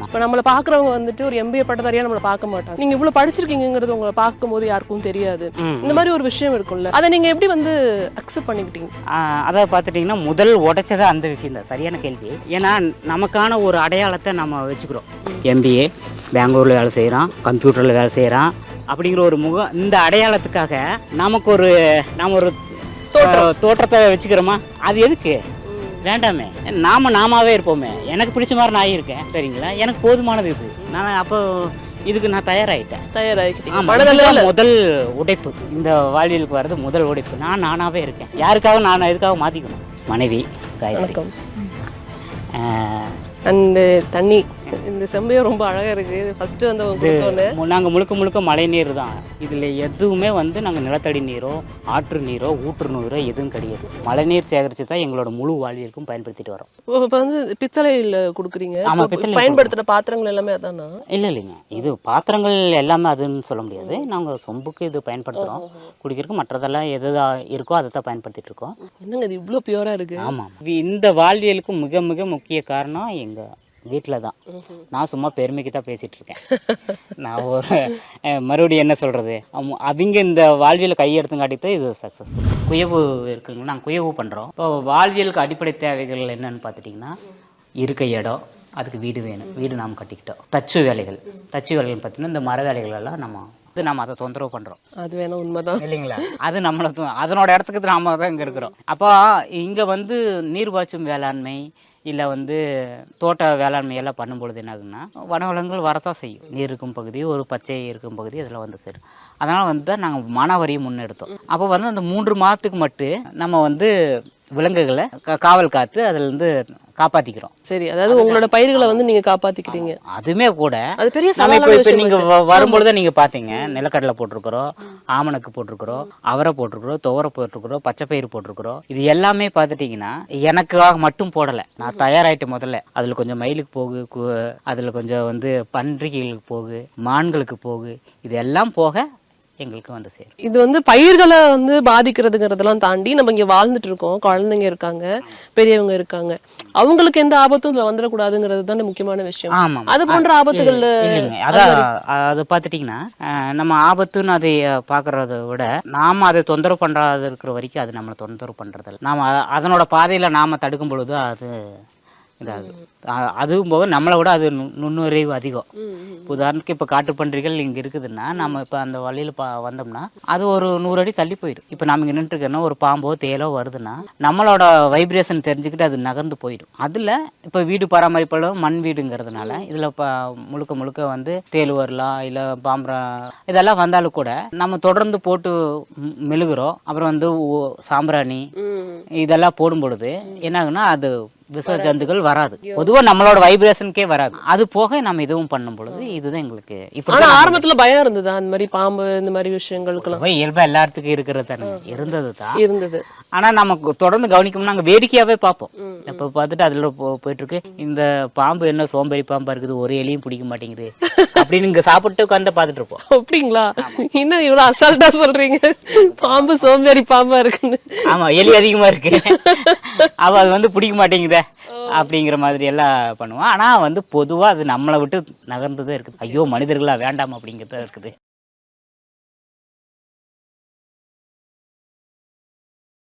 இப்போ நம்மளை பார்க்குறவங்க வந்துட்டு ஒரு எம்பிஏ பட்டதாரியா நம்மளை பார்க்க மாட்டாங்க. நீங்க இவ்வளவு படிச்சிருக்கீங்கிறது உங்களை பார்க்கும்போது யாருக்கும் தெரியாது. இந்த மாதிரி ஒரு விஷயம் இருக்கும்ல, அதை நீங்க எப்படி வந்து அக்செப்ட் பண்ணிக்கிட்டீங்க? அதை பார்த்துட்டிங்கன்னா முதல் உடைச்சது அந்த விஷயம் தான். சரியான கேள்வி. ஏன்னா நமக்கான ஒரு அடையாளத்தை நம்ம வச்சுக்கிறோம். எம்பிஏ பெங்களூரில் வேலை செய்கிறான், கம்ப்யூட்டரில் வேலை செய்கிறான் அப்படிங்கிற ஒரு இந்த அடையாளத்துக்காக நாம் ஒரு தோற்றத்தை வச்சுக்கிறோமா? அது எதுக்கு? வேண்டாமே. நாமாவே இருப்போமே. எனக்கு பிடிச்ச மாதிரி நான் இருக்கேன், சரிங்களா? எனக்கு போதுமானது இது. நான் அப்போ இதுக்கு நான் தயாராகிட்டேன். முதல் உடைப்பு, இந்த வாழ்வியலுக்கு வர்றது முதல் உடைப்பு. நானாவே இருக்கேன். யாருக்காக நான் எதுக்காக மாற்றிக்கணும்? மனைவி காயத்ரி. அண்டு தண்ணி, இந்த செம்பையும் ரொம்ப அழகாக இருக்குது. ஃபஸ்ட்டு வந்து நாங்கள் முழுக்க மழை நீர் தான். இதில் எதுவுமே வந்து நாங்கள் நிலத்தடி நீரோ ஆற்று நீரோ ஊற்று நீரோ எதுவும் கிடையாது. மழை நீர் சேகரித்து தான் எங்களோட முழு வாழ்வியலுக்கும் பயன்படுத்திட்டு வரோம். இப்போ வந்து பித்தளையில் கொடுக்குறீங்க. ஆமாம், பித்தளை பயன்படுத்துகிற பாத்திரங்கள் எல்லாமே அதானா? இல்லைங்க, இது பாத்திரங்கள் எல்லாமே அதுன்னு சொல்ல முடியாது. நாங்கள் சொம்புக்கு இது பயன்படுத்துகிறோம். குடிக்கிறதுக்கு மற்றதெல்லாம் எது இருக்கோ அதை தான் பயன்படுத்திட்டு இருக்கோம். என்னங்க இது இவ்வளோ பியூராக இருக்குது? ஆமாம், இந்த வாழ்வியலுக்கு மிக மிக முக்கிய காரணம் எங்கள் வீட்டில் தான். நான் சும்மா பெருமைக்கு தான் பேசிகிட்டு இருக்கேன். நான் ஒரு மறுபடியும் என்ன சொல்கிறது, அவங்க இந்த வாழ்வியல் கையெடுத்துங்காட்டி தான் இது சக்ஸஸ்ஃபுல். குயவு இருக்குங்களா, நாங்கள் குயவு பண்ணுறோம். இப்போ வாழ்வியலுக்கு அடிப்படை தேவைகள் என்னென்னு பார்த்துட்டிங்கன்னா, இருக்க இடம், அதுக்கு வீடு வேணும். வீடு நாம் கட்டிக்கிட்டோம். தச்சு வேலைகள் பார்த்திங்கன்னா இந்த மர வேலைகள் எல்லாம் நம்ம அதை தொந்தரவு பண்ணுறோம். அது வேணும், உண்மைதான் இல்லைங்களா? அது நம்மளை அதனோட இடத்துக்கு நாம தான் இங்கே இருக்கிறோம். அப்போ இங்கே வந்து நீர்ப்பாய்ச்சும் வேளாண்மை இல்லை வந்து தோட்ட வேளாண்மையெல்லாம் பண்ணும்பொழுது என்ன ஆகுதுன்னா, வனவளங்கள் வரத்தான் செய்யும். நீர் இருக்கும் பகுதி, ஒரு பச்சை இருக்கும் பகுதி, அதில் வந்து சேரும். அதனால் வந்து தான் நாங்கள் மானாவாரியை முன்னெடுத்தோம். அப்போ வந்து அந்த 3 மாதத்துக்கு மட்டும் நம்ம வந்து விலங்குகளை காவல் காத்து அதிலேருந்து காப்பாற்றிக்கிறோம். சரி, அதாவது உங்களோட பயிர்களை வந்து நீங்கள் காப்பாற்றிக்கிறீங்க. அதுவுமே கூட அது பெரிய இப்போ நீங்கள் வரும்பொழுது நீங்கள் பார்த்தீங்க, நிலக்கடலை போட்டிருக்கிறோம், ஆமணக்கு போட்டிருக்கிறோம், அவரை போட்டிருக்கிறோம், துவரை போட்டிருக்கிறோம், பச்சை பயிர் போட்டிருக்கிறோம். இது எல்லாமே பார்த்துட்டிங்கன்னா எனக்காக மட்டும் போடலை. நான் தயாராகிட்டு முதல்ல அதில் கொஞ்சம் மயிலுக்கு போகு, அதில் கொஞ்சம் வந்து பன்றிகளுக்கு போகு, மான்களுக்கு போகு, இது எல்லாம் போக எங்களுக்கு வந்து சேரும். இது வந்து பயிர்களை வந்து பாதிக்கிறதுங்கிறதெல்லாம் தாண்டி நம்ம இங்கே வாழ்ந்துட்டு இருக்கோம். குழந்தைங்க இருக்காங்க, பெரியவங்க இருக்காங்க, அவங்களுக்கு எந்த ஆபத்தும் இதில் வந்துடக்கூடாதுங்கிறது தானே முக்கியமான விஷயம். ஆமாம், அது போன்ற ஆபத்துகள் இல்லைங்க. அதான் அது பார்த்துட்டிங்கன்னா, நம்ம ஆபத்துன்னு அதை பார்க்குறத விட நாம் அதை தொந்தரவு பண்ணுறாது இருக்கிற வரைக்கும் அது நம்மளை தொந்தரவு பண்ணுறதில்ல. நாம் அதனோட பாதையில் நாம் தடுக்கும் பொழுது அது இதாகுது. அதுவும் போக நம்மளை விட அது நுண்ணுறிவு அதிகம். உதாரணத்துக்கு இப்போ காட்டுப்பன்றிகள் இங்கே இருக்குதுன்னா, நம்ம இப்போ அந்த வழியில் வந்தோம்னா அது ஒரு 100 அடி தள்ளி போயிடும். இப்போ நம்ம இங்கே நின்றுருக்கோன்னா ஒரு பாம்போ தேலோ வருதுன்னா நம்மளோட வைப்ரேஷன் தெரிஞ்சுக்கிட்டு அது நகர்ந்து போயிடும். அதில் இப்போ வீடு பராமரிப்பாலும் மண் வீடுங்கிறதுனால இதில் இப்போ முழுக்க வந்து தேல் வரலாம், இல்லை பாம்பரா இதெல்லாம் வந்தாலும் கூட நம்ம தொடர்ந்து போட்டு மெழுகுறோம். அப்புறம் வந்து சாம்பிராணி இதெல்லாம் போடும் பொழுது என்ன ஆகுன்னா, அது விஷ ஜந்துக்கள் வராது. பொதுவாக நம்மளோட வைப்ரேஷனுக்கே வராது. அது போக நம்ம இதுவும் பண்ணும் பொழுது இதுதான் எங்களுக்கு. இப்போ ஆரம்பத்துல பயம் இருந்தது, அந்த மாதிரி பாம்பு இந்த மாதிரி விஷயங்களுக்குலாம் இயல்பா எல்லாத்துக்கும் இருக்கிறது தானே இருந்தது. ஆனா நமக்கு தொடர்ந்து கவனிக்கணும்னா நாங்கள் வேடிக்கையாவே பார்ப்போம். இப்போ பார்த்துட்டு அதில் போயிட்டு இருக்கு, இந்த பாம்பு என்ன சோம்பேறி பாம்பா இருக்குது, ஒரு எலியும் பிடிக்க மாட்டேங்குது அப்படின்னு இங்கே சாப்பிட்டு உட்காந்து பார்த்துட்டு இருப்போம். அப்படிங்களா? இன்னும் இவ்வளோ அசால்ட்டா சொல்றீங்க, பாம்பு சோம்பேறி பாம்பா இருக்குன்னு. ஆமா, எலி அதிகமா இருக்கு, அவ அது வந்து பிடிக்க மாட்டேங்குது அப்படிங்கிற மாதிரி எல்லாம் பண்ணுவோம். ஆனால் வந்து பொதுவாக அது நம்மளை விட்டு நகர்ந்துதான் இருக்குது. ஐயோ மனிதர்களா வேண்டாம் அப்படிங்கிறதா இருக்குது.